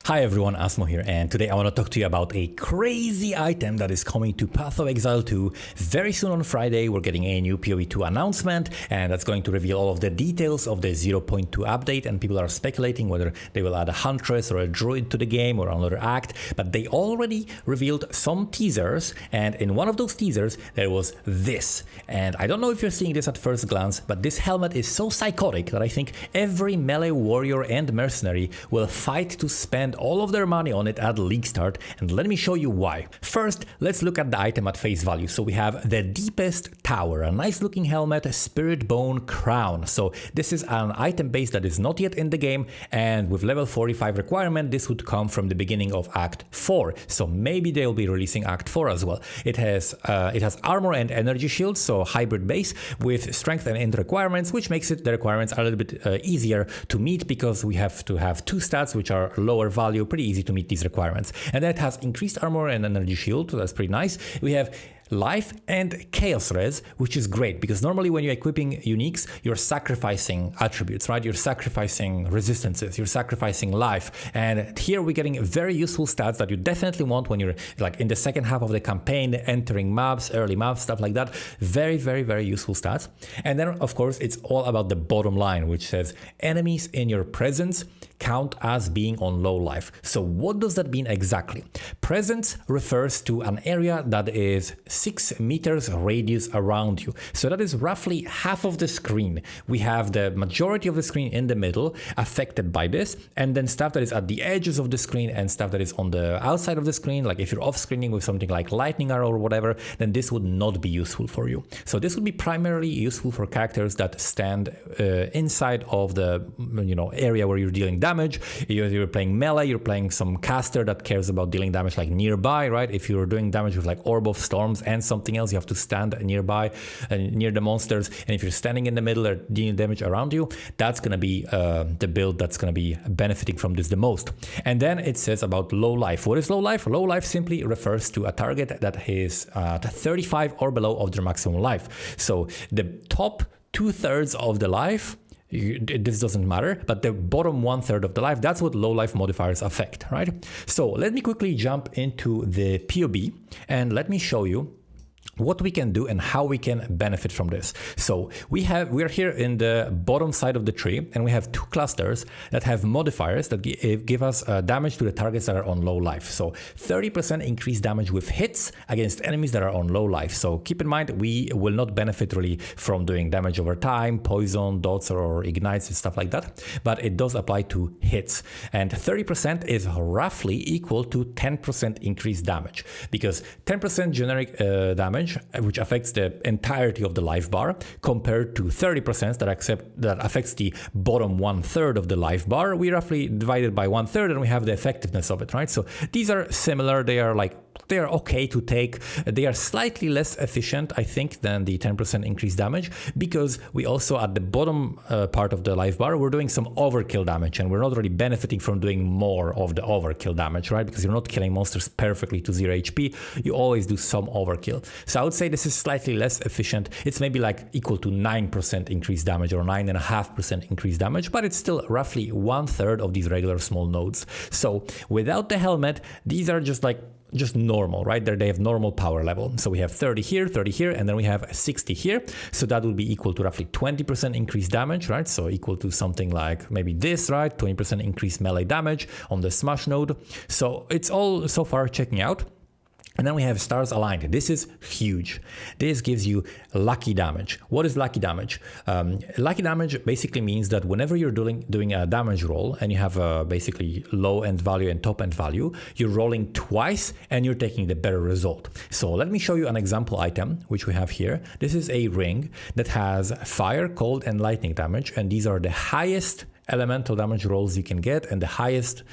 Hi everyone, Asmo here, and today I want to talk to you about a crazy item that is coming to Path of Exile 2 very soon on Friday. We're getting a new PoE 2 announcement, and that's going to reveal all of the details of the 0.2 update, and people are speculating whether they will add a Huntress or a Druid to the game or another act, but they already revealed some teasers, and in one of those teasers there was this. And I don't know if you're seeing this at first glance, but this helmet is so psychotic that I think every melee warrior and mercenary will fight to spend all of their money on it at league start, and let me show you why. First, let's look at the item at face value. So we have the Deepest Tower, a nice looking helmet, Spirit Bone Crown. So this is an item base that is not yet in the game, and with level 45 requirement, this would come from the beginning of Act 4. So maybe they'll be releasing Act 4 as well. It has armor and energy shields, so hybrid base with strength and int requirements, which makes the requirements a little bit easier to meet because we have to have two stats which are lower value, pretty easy to meet these requirements. And that has increased armor and energy shield, so that's pretty nice. We have life and chaos res, which is great because normally when you're equipping uniques, you're sacrificing attributes, right? You're sacrificing resistances, you're sacrificing life, and here we're getting very useful stats that you definitely want when you're like in the second half of the campaign, entering maps, early maps, stuff like that. Very, very, very useful stats. And then of course it's all about the bottom line, which says enemies in your presence count as being on low life. So what does that mean exactly? Presence refers to an area that is 6 meters radius around you. So that is roughly half of the screen. We have the majority of the screen in the middle affected by this, and then stuff that is at the edges of the screen and stuff that is on the outside of the screen. Like if you're off screening with something like lightning arrow or whatever, then this would not be useful for you. So this would be primarily useful for characters that stand inside of the area where you're dealing damage. You're playing melee, you're playing some caster that cares about dealing damage like nearby, right? If you're doing damage with like Orb of Storms and something else, you have to stand nearby and near the monsters. And if you're standing in the middle or dealing damage around you, that's going to be the build that's going to be benefiting from this the most. And then it says about low life. What is low life? Low life simply refers to a target that is 35 or below of their maximum life. So the top 2/3 of the life, this doesn't matter, but the bottom 1/3 of the life, that's what low life modifiers affect, right? So let me quickly jump into the POB and let me show you what we can do and how we can benefit from this. So we're here in the bottom side of the tree, and we have two clusters that have modifiers that give us damage to the targets that are on low life. So 30% increased damage with hits against enemies that are on low life. So keep in mind, we will not benefit really from doing damage over time, poison, dots, or ignites and stuff like that, but it does apply to hits. And 30% is roughly equal to 10% increased damage, because 10% generic damage, which affects the entirety of the life bar, compared to 30% that affects the bottom 1/3 of the life bar. We roughly divide it by 1/3 and we have the effectiveness of it, right? So these are similar. They are okay to take. They are slightly less efficient, I think, than the 10% increased damage, because we also at the bottom part of the life bar, we're doing some overkill damage, and we're not really benefiting from doing more of the overkill damage, right? Because you're not killing monsters perfectly to 0 HP. You always do some overkill. So I would say this is slightly less efficient. It's maybe like equal to 9% increased damage or 9.5% increased damage, but it's still roughly 1/3 of these regular small nodes. So without the helmet, these are just normal, right? They have normal power level. So we have 30 here, and then we have 60 here. So that would be equal to roughly 20% increased damage, right? So equal to something like maybe this, right? 20% increased melee damage on the smash node. So it's all so far checking out. And then we have stars aligned. This is huge. This gives you lucky damage. What is lucky damage? Lucky damage basically means that whenever you're doing a damage roll and you have basically low end value and top end value, you're rolling twice and you're taking the better result. So let me show you an example item, which we have here. This is a ring that has fire, cold, and lightning damage, and these are the highest elemental damage rolls you can get and the highest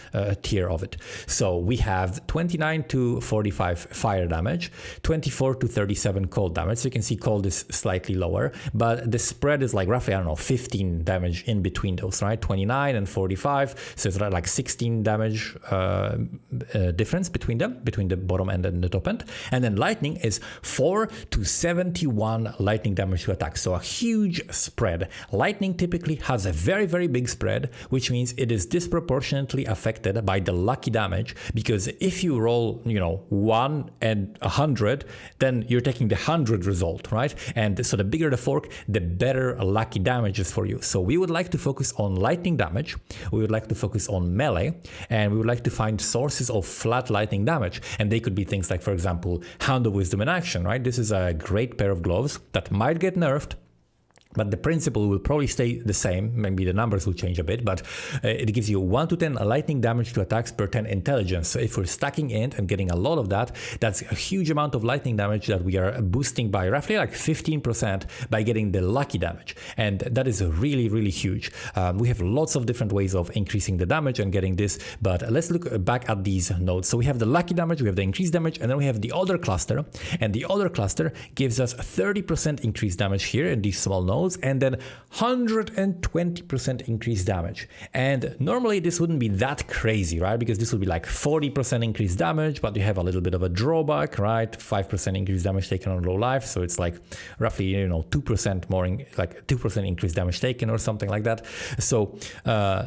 tier of it. So we have 29 to 45 fire damage, 24 to 37 cold damage. So you can see cold is slightly lower, but the spread is like roughly, 15 damage in between those, right? 29 and 45. So it's like 16 damage difference between them, between the bottom end and the top end. And then lightning is 4 to 71 lightning damage to attack. So a huge spread. Lightning typically has a very, very big spread spread, which means it is disproportionately affected by the lucky damage, because if you roll, 1 and 100, then you're taking the 100 result, right? And so the bigger the fork, the better lucky damage is for you. So we would like to focus on lightning damage, we would like to focus on melee, and we would like to find sources of flat lightning damage. And they could be things like, for example, Hound of Wisdom in action, right? This is a great pair of gloves that might get nerfed, but the principle will probably stay the same. Maybe the numbers will change a bit, but it gives you 1 to 10 lightning damage to attacks per 10 intelligence. So if we're stacking int and getting a lot of that, that's a huge amount of lightning damage that we are boosting by roughly like 15% by getting the lucky damage. And that is really, really huge. We have lots of different ways of increasing the damage and getting this, but let's look back at these nodes. So we have the lucky damage, we have the increased damage, and then we have the other cluster. And the other cluster gives us 30% increased damage here in these small nodes, and then 120% increased damage. And normally this wouldn't be that crazy, right? Because this would be like 40% increased damage, but you have a little bit of a drawback, right? 5% increased damage taken on low life. So it's like roughly, 2% more, like 2% increased damage taken or something like that. So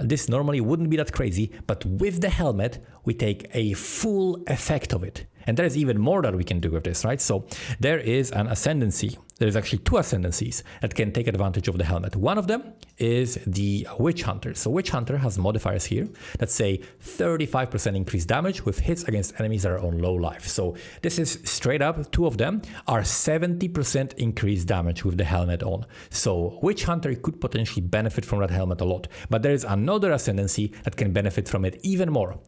this normally wouldn't be that crazy, but with the helmet, we take a full effect of it. And there is even more that we can do with this, right? So there is an Ascendancy. There's actually 2 Ascendancies that can take advantage of the helmet. One of them is the Witch Hunter. So Witch Hunter has modifiers here that say 35% increased damage with hits against enemies that are on low life. So this is straight up, 2 of them are 70% increased damage with the helmet on. So Witch Hunter could potentially benefit from that helmet a lot. But there is another Ascendancy that can benefit from it even more.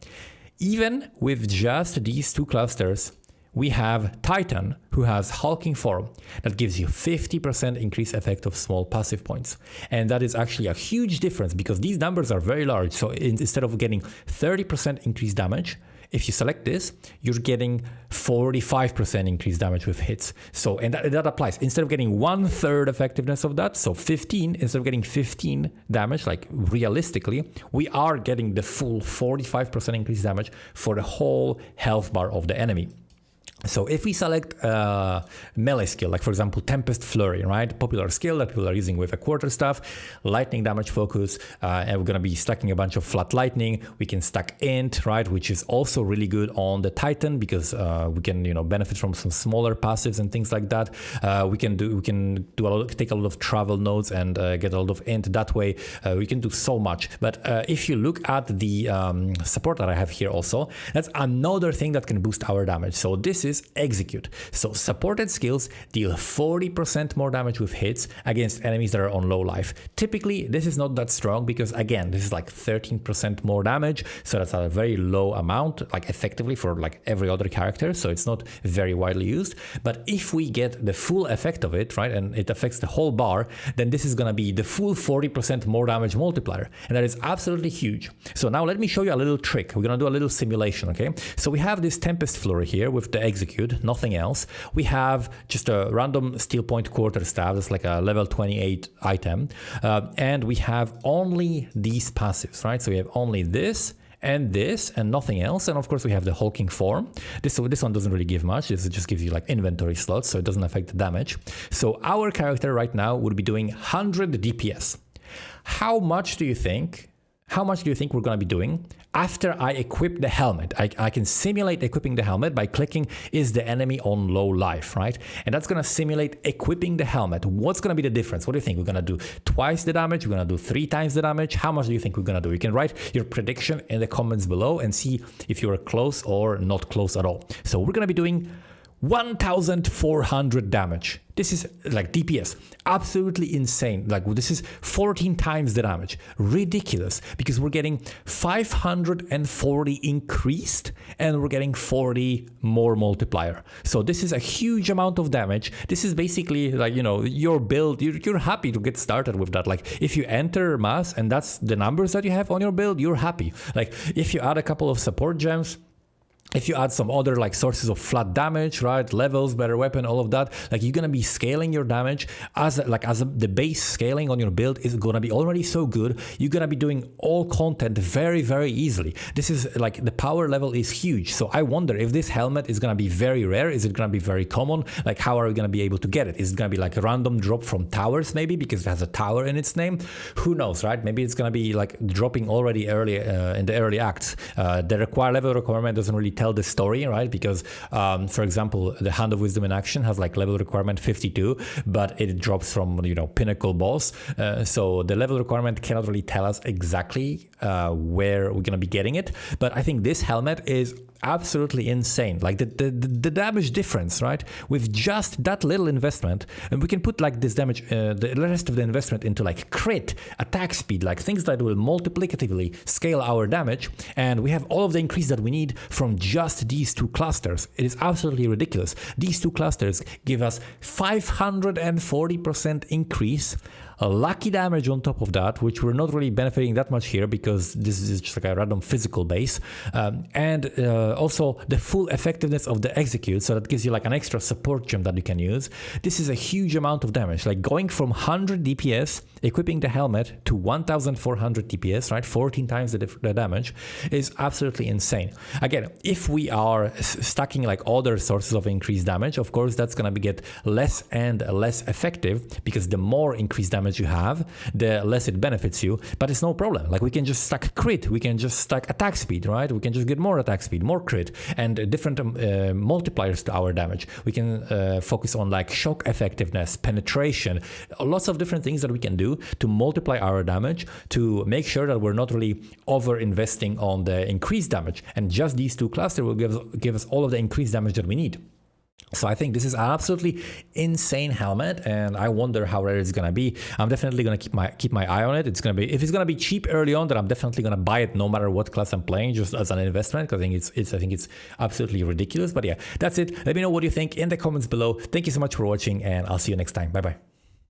Even with just these 2 clusters, we have Titan, who has Hulking Form, that gives you 50% increased effect of small passive points. And that is actually a huge difference because these numbers are very large. So instead of getting 30% increased damage, if you select this, you're getting 45% increased damage with hits. So, and that applies. Instead of getting 1/3 effectiveness of that, so 15, instead of getting 15 damage, like realistically, we are getting the full 45% increased damage for the whole health bar of the enemy. So if we select a melee skill, like for example, Tempest Flurry, right? Popular skill that people are using with a quarterstaff, lightning damage focus, and we're going to be stacking a bunch of flat lightning. We can stack int, right? Which is also really good on the Titan because we can, benefit from some smaller passives and things like that. We can take a lot of travel nodes and get a lot of int that way. We can do so much. But if you look at the support that I have here also, that's another thing that can boost our damage. So this is Execute. So supported skills deal 40% more damage with hits against enemies that are on low life. Typically, this is not that strong because again, this is like 13% more damage. So that's a very low amount, like effectively for like every other character. So it's not very widely used. But if we get the full effect of it, right, and it affects the whole bar, then this is going to be the full 40% more damage multiplier. And that is absolutely huge. So now let me show you a little trick. We're going to do a little simulation, okay? So we have this Tempest Flurry here with the Execute, nothing else. We have just a random steel point quarterstaff, that's like a level 28 item. And we have only these passives, right? So we have only this and nothing else. And of course we have the Hulking Form. This one doesn't really give much. This just gives you like inventory slots, so it doesn't affect the damage. So our character right now would be doing 100 DPS. How much do you think we're going to be doing after I equip the helmet? I can simulate equipping the helmet by clicking, is the enemy on low life, right? And that's going to simulate equipping the helmet. What's going to be the difference? What do you think? We're going to do twice the damage? We're going to do 3 times the damage? How much do you think we're going to do? You can write your prediction in the comments below and see if you're close or not close at all. So we're going to be doing 1,400 damage. This is like DPS, absolutely insane. Like this is 14 times the damage. Ridiculous, because we're getting 540 increased and we're getting 40 more multiplier. So this is a huge amount of damage. This is basically like, your build, you're happy to get started with that. Like if you enter mass and that's the numbers that you have on your build, you're happy. Like if you add a couple of support gems, if you add some other like sources of flat damage, right, levels, better weapon, all of that, like you're gonna be scaling your damage the base scaling on your build is gonna be already so good. You're gonna be doing all content very, very easily. This is like the power level is huge. So I wonder if this helmet is gonna be very rare. Is it gonna be very common? Like how are we gonna be able to get it? Is it gonna be like a random drop from towers maybe because it has a tower in its name? Who knows, right? Maybe it's gonna be like dropping already early in the early acts. The level requirement doesn't really tell the story, right? Because for example, the Hand of Wisdom in action has like level requirement 52, but it drops from, you know, pinnacle boss. So the level requirement cannot really tell us exactly where we're gonna be getting it. But I think this helmet is absolutely insane. Like the damage difference, right? With just that little investment, and we can put like this damage, the rest of the investment into like crit, attack speed, like things that will multiplicatively scale our damage, and we have all of the increase that we need from just these two clusters. It is absolutely ridiculous. These two clusters give us 540% increase, a lucky damage on top of that, which we're not really benefiting that much here because this is just like a random physical base, and also the full effectiveness of the execute, so that gives you like an extra support gem that you can use. This is a huge amount of damage, like going from 100 DPS, equipping the helmet, to 1400 DPS, right? 14 times the damage is absolutely insane. Again, if we are stacking like other sources of increased damage, of course that's gonna get less and less effective, because the more increased damage you have, the less it benefits you. But it's no problem. Like we can just stack crit, we can just stack attack speed, right? We can just get more attack speed, more crit, and different multipliers to our damage. We can focus on like shock effectiveness, penetration, lots of different things that we can do to multiply our damage, to make sure that we're not really over investing on the increased damage. And just these two clusters will give us all of the increased damage that we need. So I think this is an absolutely insane helmet, and I wonder how rare it's gonna be. I'm definitely gonna keep my eye on it. It's gonna be, if it's gonna be cheap early on, then I'm definitely gonna buy it no matter what class I'm playing, just as an investment, because I think it's absolutely ridiculous. But yeah, that's it. Let me know what you think in the comments below. Thank you so much for watching, and I'll see you next time. Bye bye.